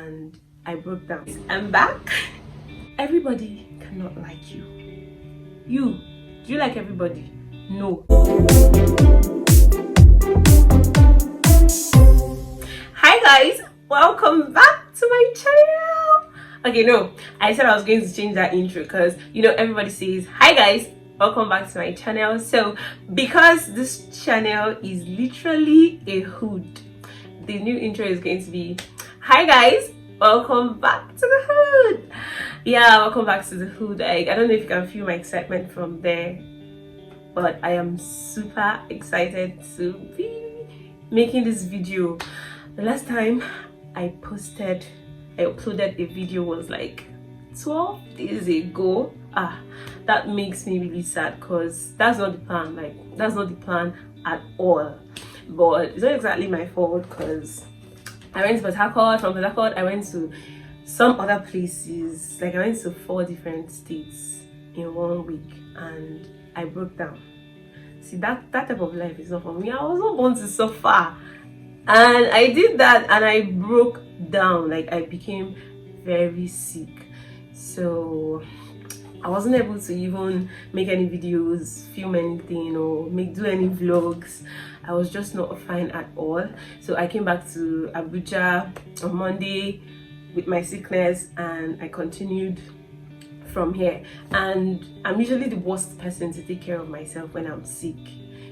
and I broke down. I'm back. Everybody cannot like you. Do you like everybody? No. Hi guys, welcome back to my channel. Okay, no, I said I was going to change that intro because everybody says hi guys, welcome back to my channel. So because this channel is literally a hood, the new intro is going to be hi guys, welcome back to the hood. Yeah, welcome back to the hood. I don't know if you can feel my excitement from there, but I am super excited to be making this video. The last time I uploaded a video was like 12 days ago. That makes me really sad because that's not the plan. Like, that's not the plan at all. But it's not exactly my fault because I went to Port Harcourt. From Port Harcourt I went to some other places. Like, I went to 4 different states in 1 week and I broke down. See, that type of life is not for me. I was not born to suffer. And I did that and I broke down. Like, I became very sick. So I wasn't able to even make any videos, film anything, or do any vlogs. I was just not fine at all. So I came back to Abuja on Monday with my sickness and I continued from here. And I'm usually the worst person to take care of myself when I'm sick.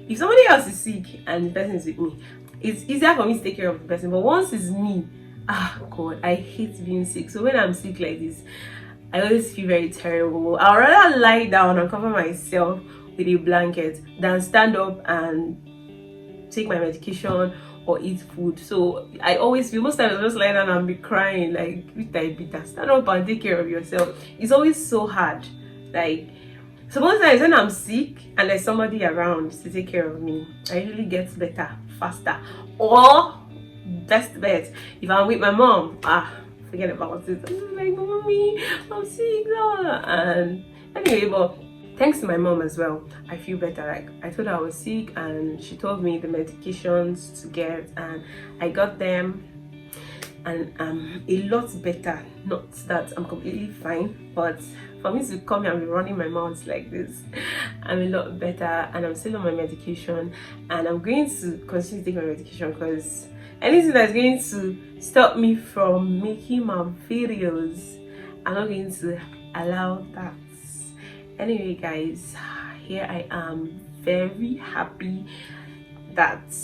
If somebody else is sick and the person is with me, it's easier for me to take care of the person. But once it's me, God, I hate being sick. So when I'm sick like this, I always feel very terrible. I'd rather lie down and cover myself with a blanket than stand up and take my medication or eat food. So I always feel, most times I just lie down and be crying like, bitter. Stand up and take care of yourself. It's always so hard. Like, so most times when I'm sick and there's somebody around to take care of me, I usually get better faster. Or best bet, if I'm with my mom, forget about it. I'm like, mommy, I'm sick. And anyway, but thanks to my mom as well, I feel better. Like, I told her I was sick and she told me the medications to get and I got them and I'm a lot better. Not that I'm completely fine, but for me to come here and be running my mouth like this, I'm a lot better and I'm still on my medication and I'm going to continue to take my medication because anything that's going to stop me from making my videos, I'm not going to allow that. Anyway guys, here I am, very happy that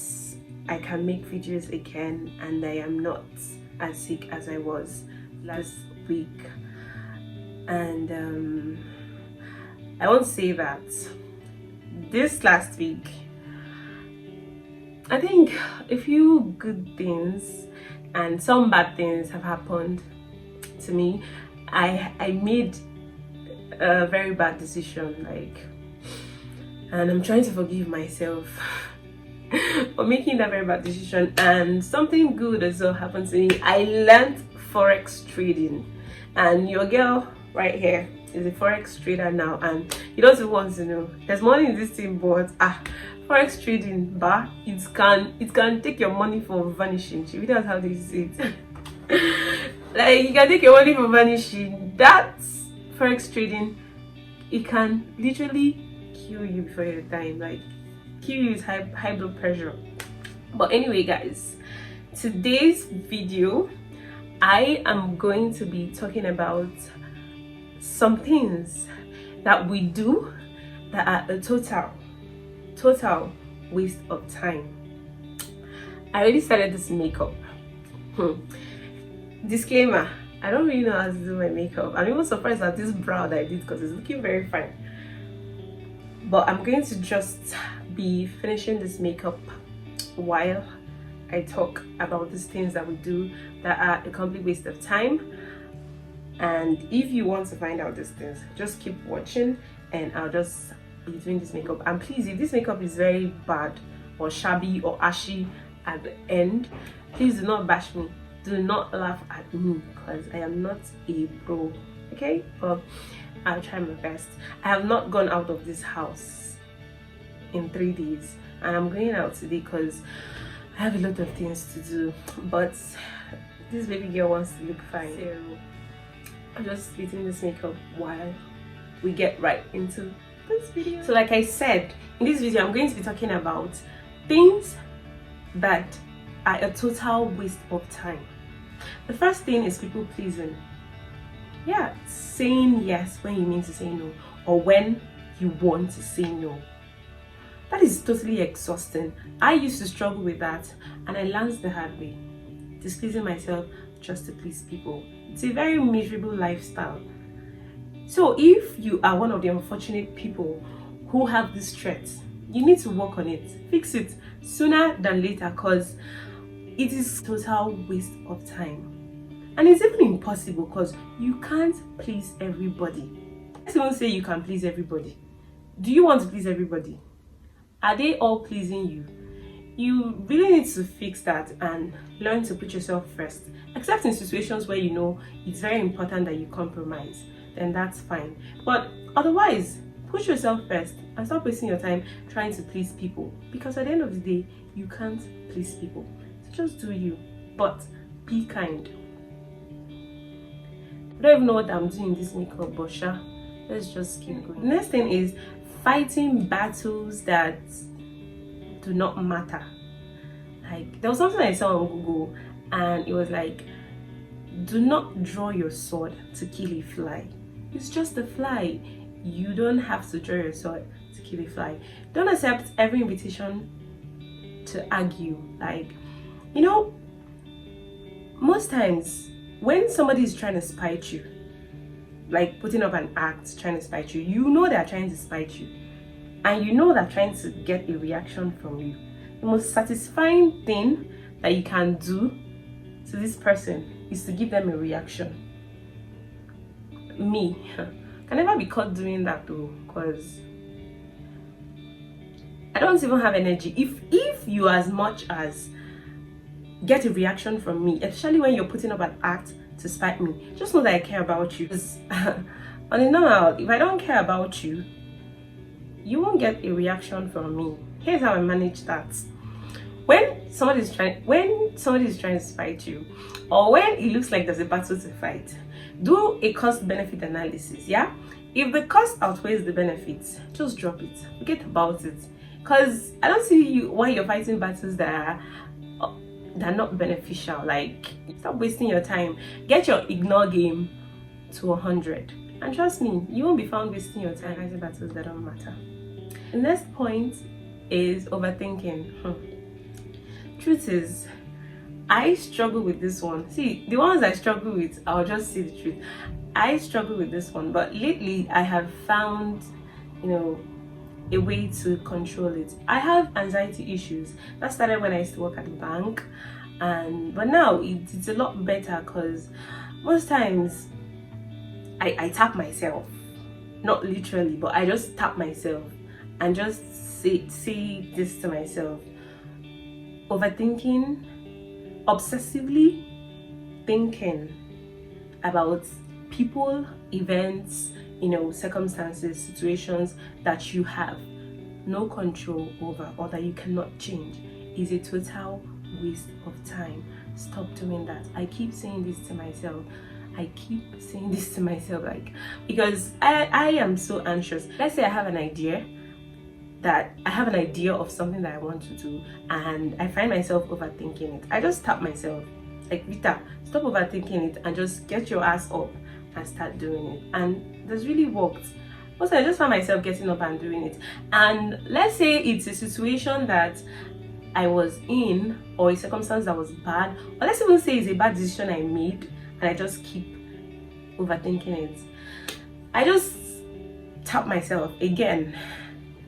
I can make videos again and I am not as sick as I was last week. And I won't say that this last week, I think a few good things and some bad things have happened to me. I made a very bad decision, and I'm trying to forgive myself for making that very bad decision. And something good as well happened to me. I learned forex trading, and your girl right here is a forex trader now, and you don't even want to know there's money in this thing, but forex trading, it can take your money for vanishing. That's how they say it. Like, you can take your money for vanishing. That's forex trading. It can literally kill you before your time, like kill you with high blood pressure. But anyway guys, today's video I am going to be talking about some things that we do that are a total waste of time. I already started this makeup. Disclaimer, I don't really know how to do my makeup. I'm even surprised at this brow that I did because it's looking very fine. But I'm going to just be finishing this makeup while I talk about these things that we do that are a complete waste of time. And if you want to find out these things, just keep watching and I'll just be doing this makeup. And please, if this makeup is very bad or shabby or ashy at the end, please do not bash me. Do not laugh at me because I am not a pro, okay? But I'll try my best. I have not gone out of this house in 3 days and I'm going out today because I have a lot of things to do. But this baby girl wants to look fine. So I'm just splitting this makeup while we get right into this video. So like I said, in this video I'm going to be talking about things that are a total waste of time. The first thing is people pleasing. Yeah, saying yes when you mean to say no, or when you want to say no. That is totally exhausting. I used to struggle with that, and I learned the hard way. Displeasing myself just to please people. It's a very miserable lifestyle. So if you are one of the unfortunate people who have this threat, you need to work on it. Fix it sooner than later, because it is total waste of time. And it's even impossible because you can't please everybody. Let's even say you can please everybody. Do you want to please everybody? Are they all pleasing you? You really need to fix that and learn to put yourself first. Except in situations where you know it's very important that you compromise, then that's fine. But otherwise, push yourself first and stop wasting your time trying to please people, because at the end of the day, you can't please people. So just do you, but be kind. I don't even know what I'm doing in this makeup, but sure, let's just keep going. The next thing is fighting battles that do not matter. Like, there was something I saw on Google, and it was like, do not draw your sword to kill a fly. It's just a fly. You don't have to draw your sword to kill a fly. Don't accept every invitation to argue. Like, you know, most times when somebody is trying to spite you, like putting up an act trying to spite you, you know they're trying to spite you, and you know they're trying to get a reaction from you. The most satisfying thing that you can do to this person is to give them a reaction. Me, can never be caught doing that though, because I don't even have energy. If you as much as get a reaction from me, especially when you're putting up an act to spite me, just know that I care about you. On a normal, if I don't care about you, you won't get a reaction from me. Here's how I manage that. When somebody is trying to spite you, or when it looks like there's a battle to fight, do a cost-benefit analysis. Yeah, if the cost outweighs the benefits, just drop it. Forget about it. Because I don't see why you're fighting battles that are not beneficial. Like, stop wasting your time. Get your ignore game to 100, and trust me, you won't be found wasting your time fighting battles that don't matter. The next point is overthinking. Truth is, I struggle with this one. See, the ones I struggle with, I'll just say the truth. I struggle with this one, but lately I have found, a way to control it. I have anxiety issues. That started when I used to work at the bank, but now it's a lot better, because most times I tap myself, not literally, but I just tap myself and just say this to myself. Overthinking, obsessively thinking about people, events, circumstances, situations that you have no control over or that you cannot change is a total waste of time. Stop doing that. I keep saying this to myself. Like, because I am so anxious. Let's say I have an idea of something that I want to do, and I find myself overthinking it. I just tap myself, like, Vita, stop overthinking it and just get your ass up and start doing it. And that's really worked. Also, I just find myself getting up and doing it. And let's say it's a situation that I was in, or a circumstance that was bad, or let's even say it's a bad decision I made and I just keep overthinking it. I just tap myself again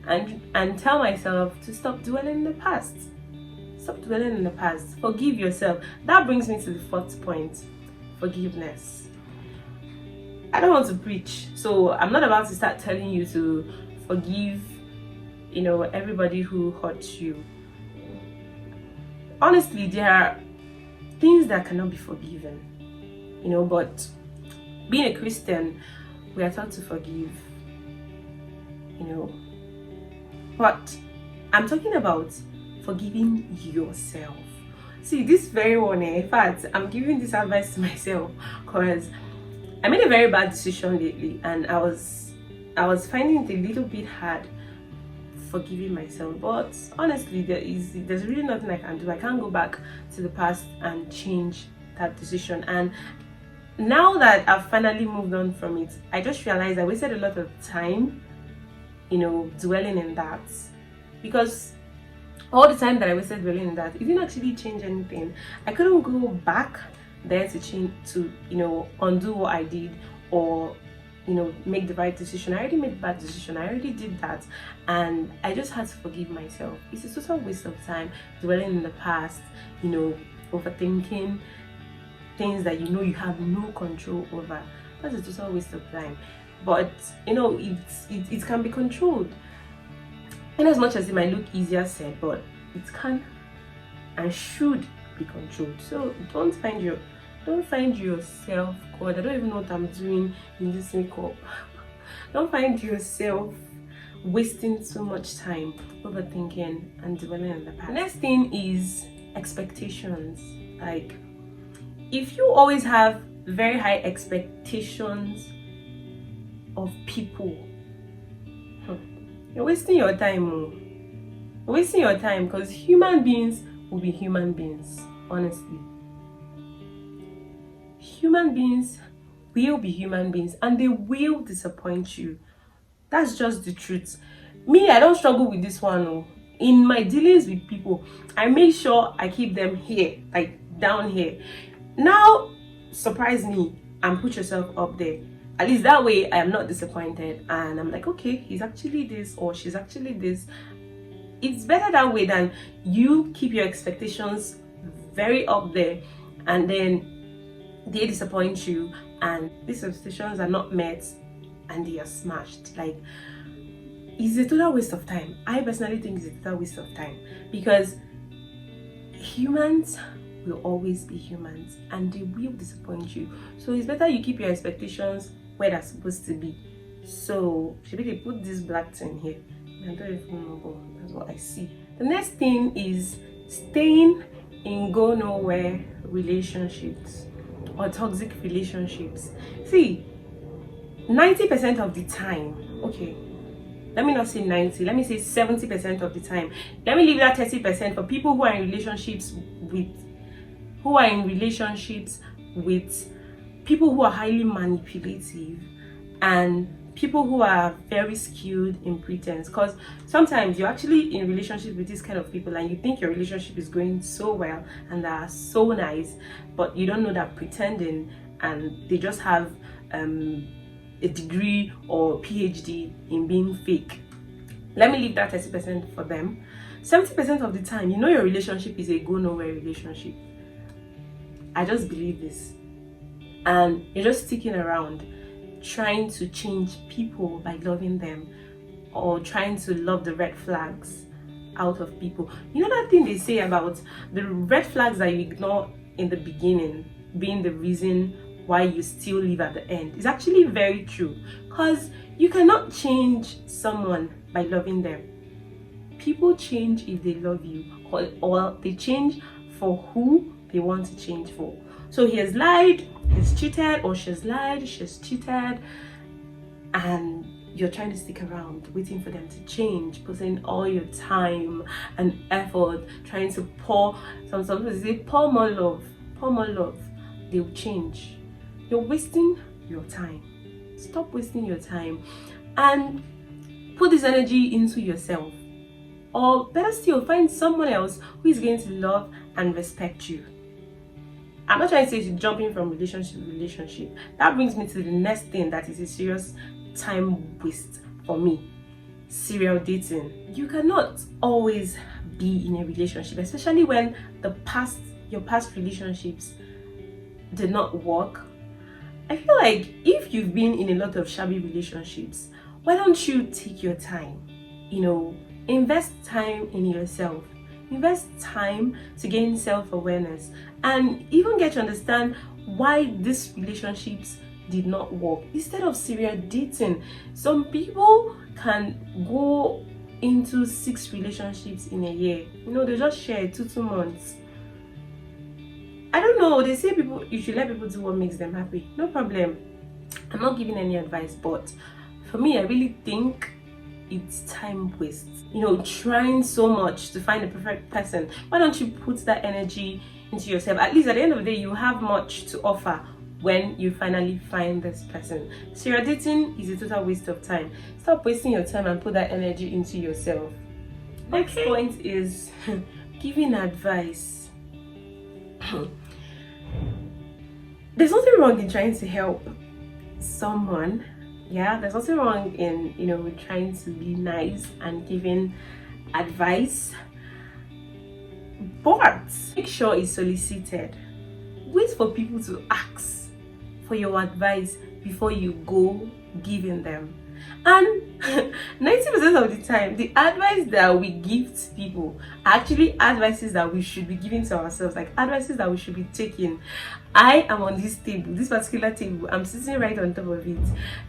and tell myself to stop dwelling in the past. Stop dwelling in the past. Forgive yourself. That brings me to the fourth point: forgiveness. I don't want to preach, so I'm not about to start telling you to forgive, everybody who hurts you. Honestly, there are things that cannot be forgiven, but being a Christian, we are taught to forgive, But I'm talking about forgiving yourself. See, this very one, in fact, I'm giving this advice to myself because I made a very bad decision lately, and I was finding it a little bit hard forgiving myself. But honestly, there's really nothing I can do. I can't go back to the past and change that decision. And now that I've finally moved on from it, I just realized I wasted a lot of time, dwelling in that, because all the time that I wasted dwelling in that, it didn't actually change anything. I couldn't go back there to change, to undo what I did, or make the right decision. I already made the bad decision. I already did that, and I just had to forgive myself. It's a total waste of time dwelling in the past, overthinking things that you have no control over. That's a total waste of time. But it can be controlled. And as much as it might look easier said, but it can and should be controlled. So don't find yourself, God, I don't even know what I'm doing in this makeup. Don't find yourself wasting so much time overthinking and dwelling on the past. Next thing is expectations. Like, if you always have very high expectations of people, you're wasting your time. You're wasting your time, because human beings will be human beings, honestly. Human beings will be human beings, and they will disappoint you. That's just the truth. Me, I don't struggle with this one. Oh. In my dealings with people, I make sure I keep them here, like down here. Now, surprise me and put yourself up there. At least that way I am not disappointed, and I'm like, okay, he's actually this or she's actually this. It's better that way than you keep your expectations very up there, and then they disappoint you, and these expectations are not met and they are smashed. Like, it's a total waste of time. I personally think it's a total waste of time, because humans will always be humans and they will disappoint you. So it's better you keep your expectations where they're supposed to be. So should they put this black thing here? I don't even know, but that's what I see. The next thing is staying in go nowhere relationships or toxic relationships. See, 90% of the time, okay, let me not say 90, let me say 70% of the time. Let me leave that 30% for people who are in relationships with people who are highly manipulative and people who are very skilled in pretense. Because sometimes you're actually in a relationship with this kind of people and you think your relationship is going so well and they are so nice, but you don't know that pretending, and they just have a degree or PhD in being fake. Let me leave that 30% for them. 70% of the time, your relationship is a go nowhere relationship. I just believe this. And you're just sticking around trying to change people by loving them, or trying to love the red flags out of people. That thing they say about the red flags that you ignore in the beginning being the reason why you still live at the end is actually very true, because you cannot change someone by loving them. People change if they love you, or they change for who they want to change for. So he has lied, he's cheated, or she's lied, she's cheated, and you're trying to stick around waiting for them to change, putting all your time and effort trying to pour more love. They'll change. You're wasting your time. Stop wasting your time and put this energy into yourself, or better still, find someone else who is going to love and respect you. I'm not trying to say to jumping from relationship to relationship. That brings me to the next thing that is a serious time waste for me: serial dating. You cannot always be in a relationship, especially when your past relationships did not work. I feel like if you've been in a lot of shabby relationships, why don't you take your time? Invest time in yourself. Invest time to gain self-awareness and even get to understand why these relationships did not work, instead of serial dating. Some people can go into 6 relationships in a year. They just share 2 months. I don't know, they say people, you should let people do what makes them happy. No problem. I'm not giving any advice, but for me, I really think it's time waste. You know, trying so much to find the perfect person. Why don't you put that energy into yourself? At least at the end of the day, you have much to offer when you finally find this person. So your dating is a total waste of time. Stop wasting your time and put that energy into yourself. Next point is giving advice. There's nothing wrong in trying to help someone. Yeah, there's nothing wrong in, you know, trying to be nice and giving advice, but make sure it's solicited. Wait for people to ask for your advice before you go giving them. And 90% of the time, the advice that we give to people are actually advices that we should be giving to ourselves, like advices that we should be taking. I am on this table, this particular table, I'm sitting right on top of it.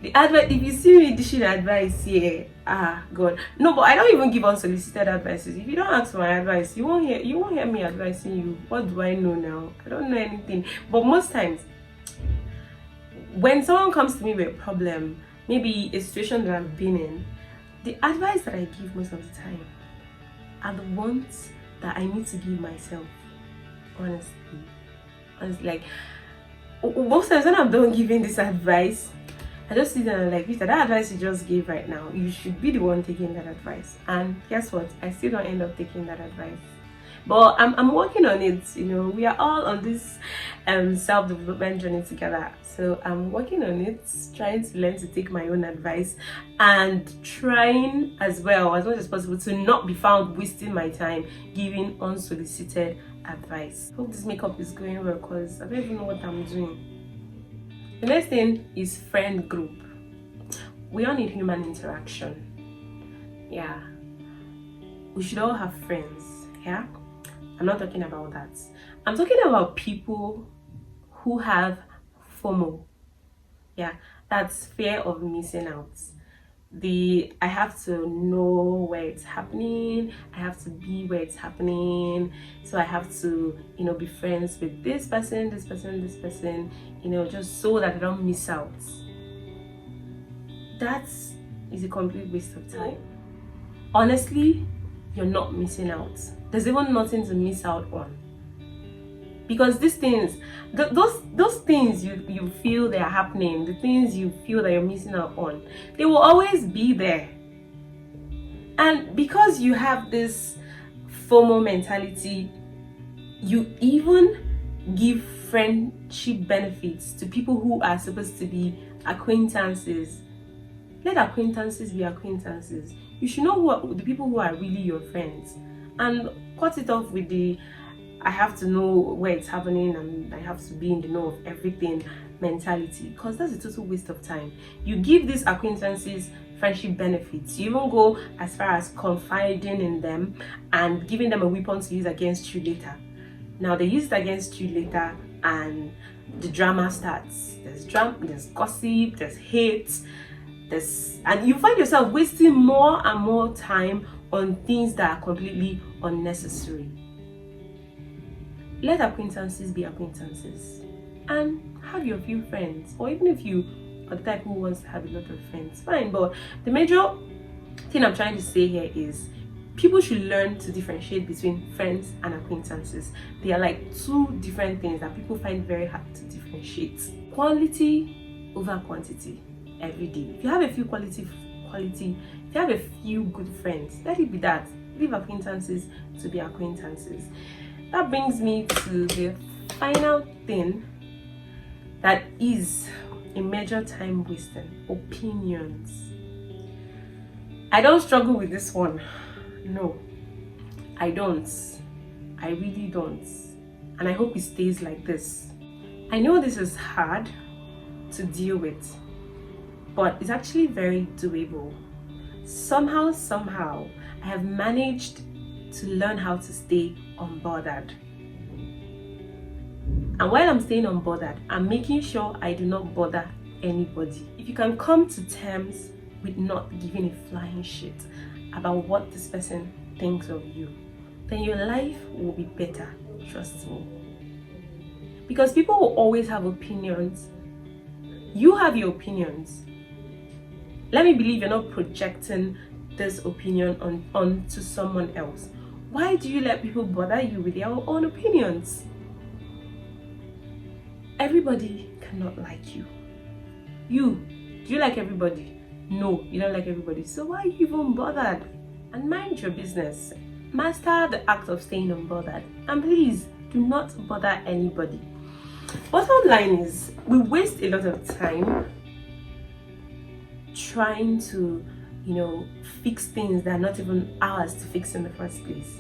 The advice, if you see me dishing advice here, God, no, but I don't even give unsolicited advices. If you don't ask for my advice, you won't hear me advising you. What do I know now? I don't know anything. But most times, when someone comes to me with a problem, maybe a situation that I've been in, the advice that I give most of the time are the ones that I need to give myself. Honestly, like most times when I'm done giving this advice, I just sit down and like, Vita, that advice you just gave right now, you should be the one taking that advice. And guess what? I still don't end up taking that advice. But I'm working on it. You know, we are all on this self-development journey together. So I'm working on it, trying to learn to take my own advice and trying as well as much as possible to not be found wasting my time giving unsolicited advice. Hope this makeup is going well because I don't even know what I'm doing. The next thing is friend group. We all need human interaction. Yeah, we should all have friends. Yeah, I'm not talking about that. I'm talking about people who have FOMO. Yeah, that's fear of missing out. I have to know where it's happening, I have to be where it's happening, so I have to, you know, be friends with this person, you know, just so that I don't miss out. That is a complete waste of time. Honestly, you're not missing out. There's even nothing to miss out on, because these things, those things you feel they are happening, the things you feel that you're missing out on, they will always be there. And because you have this FOMO mentality, you even give friendship benefits to people who are supposed to be acquaintances. Let acquaintances be acquaintances. You should know the people who are really your friends, and cut it off with the I have to know where it's happening and I have to be in the know of everything mentality, because that's a total waste of time. You give these acquaintances friendship benefits. You even go as far as confiding in them and giving them a weapon to use against you later. Now they use it against you later and the drama starts. There's drama, there's gossip, there's hate, and you find yourself wasting more and more time on things that are completely unnecessary. Let acquaintances be acquaintances and have your few friends. Or even if you are the type who wants to have a lot of friends, fine. But the major thing I'm trying to say here is people should learn to differentiate between friends and acquaintances. They are like two different things that people find very hard to differentiate. Quality over quantity every day. If you have a few quality, if you have a few good friends, let it be that. Leave acquaintances to be acquaintances. That brings me to the final thing that is a major time wasting: opinions. I don't struggle with this one. No, I don't. I really don't. And I hope it stays like this. I know this is hard to deal with, but it's actually very doable. Somehow, I have managed to learn how to stay unbothered. And while I'm staying unbothered, I'm making sure I do not bother anybody. If you can come to terms with not giving a flying shit about what this person thinks of you, then your life will be better. Trust me. because people will always have opinions. You have your opinions. Let me believe you're not projecting this opinion onto someone else. Why do you let people bother you with their own opinions? Everybody cannot like you. Do you like everybody? No, you don't like everybody. So why are you even bothered? And mind your business. Master the act of staying unbothered. And please, do not bother anybody. Bottom line is, we waste a lot of time trying to, fix things that are not even ours to fix in the first place.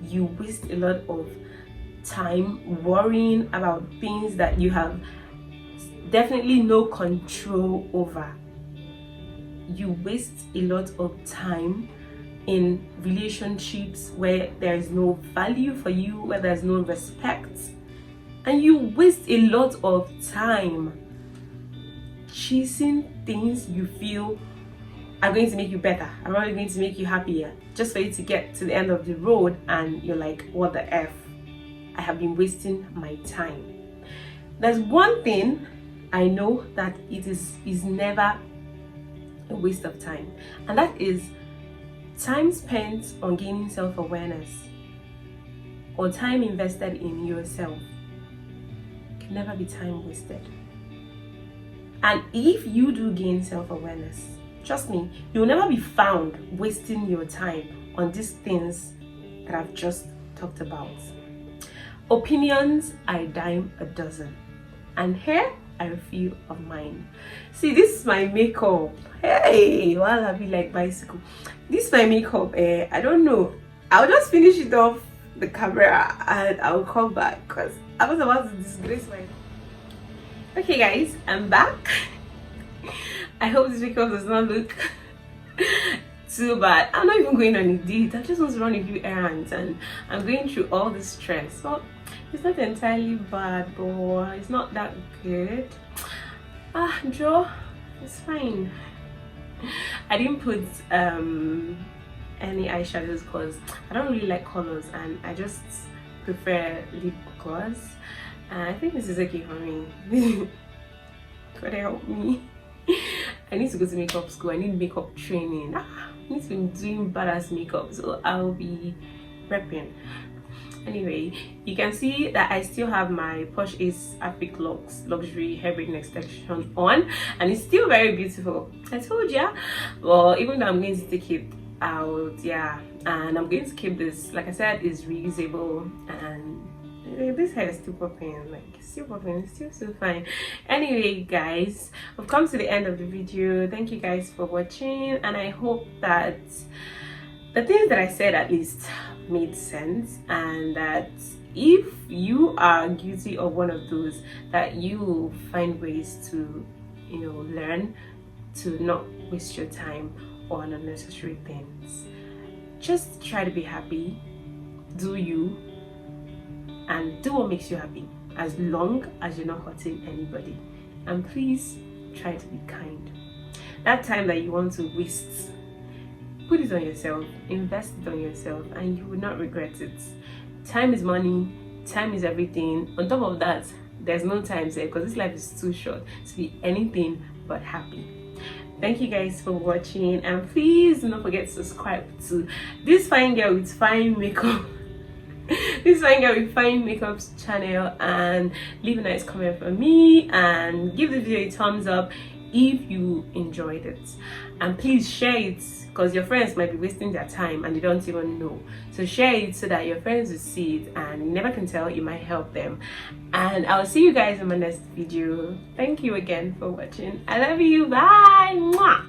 You waste a lot of time worrying about things that you have definitely no control over. You waste a lot of time in relationships where there is no value for you, where there's no respect, and you waste a lot of time chasing things you feel are going to make you better, are probably going to make you happier, just for you to get to the end of the road and you're like, what the F? I have been wasting my time. There's one thing I know that it is never a waste of time, and that is time spent on gaining self-awareness or time invested in yourself can never be time wasted. And if you do gain self-awareness, trust me, you'll never be found wasting your time on these things that I've just talked about. Opinions are a dime a dozen, and here are a few of mine. See, this is my makeup. Hey, while I be like bicycle. This is my makeup. I don't know. I'll just finish it off the camera and I'll come back because I was about to disgrace my. Okay, guys, I'm back. I hope this makeup does not look too bad. I'm not even going on a date. I just want to run a few errands and I'm going through all this stress. Well, it's not entirely bad, but it's not that good. Joe, it's fine. I didn't put any eyeshadows because I don't really like colors and I just prefer lip gloss. I think this is okay for me. Could help me? I need to go to makeup school. I need makeup training. I need to be doing badass makeup, so I'll be prepping. Anyway, you can see that I still have my Posh Ace Afric Lux luxury hair braiding extension on, and it's still very beautiful. I told ya. Well, even though I'm going to take it out, yeah, and I'm going to keep this, like I said, is reusable, and this hair is still popping, like still popping, still so fine. Anyway, guys, we've come to the end of the video. Thank you guys for watching, and I hope that the things that I said at least made sense, and that if you are guilty of one of those, that you find ways to learn to not waste your time on unnecessary things. Just try to be happy, do you, and do what makes you happy, as long as you're not hurting anybody. And please try to be kind. That time that you want to waste, put it on yourself, invest it on yourself, and you will not regret it. Time is money, time is everything. On top of that, there's no time there because this life is too short to be anything but happy. Thank you guys for watching, and please do not forget to subscribe to this fine girl with fine makeup this fine girl with fine makeup's channel, and leave a nice comment for me and give the video a thumbs up if you enjoyed it, and please share it because your friends might be wasting their time and they don't even know. So share it so that your friends will see it, and you never can tell, it might help them. And I'll see you guys in my next video. Thank you again for watching. I love you. Bye. Mwah.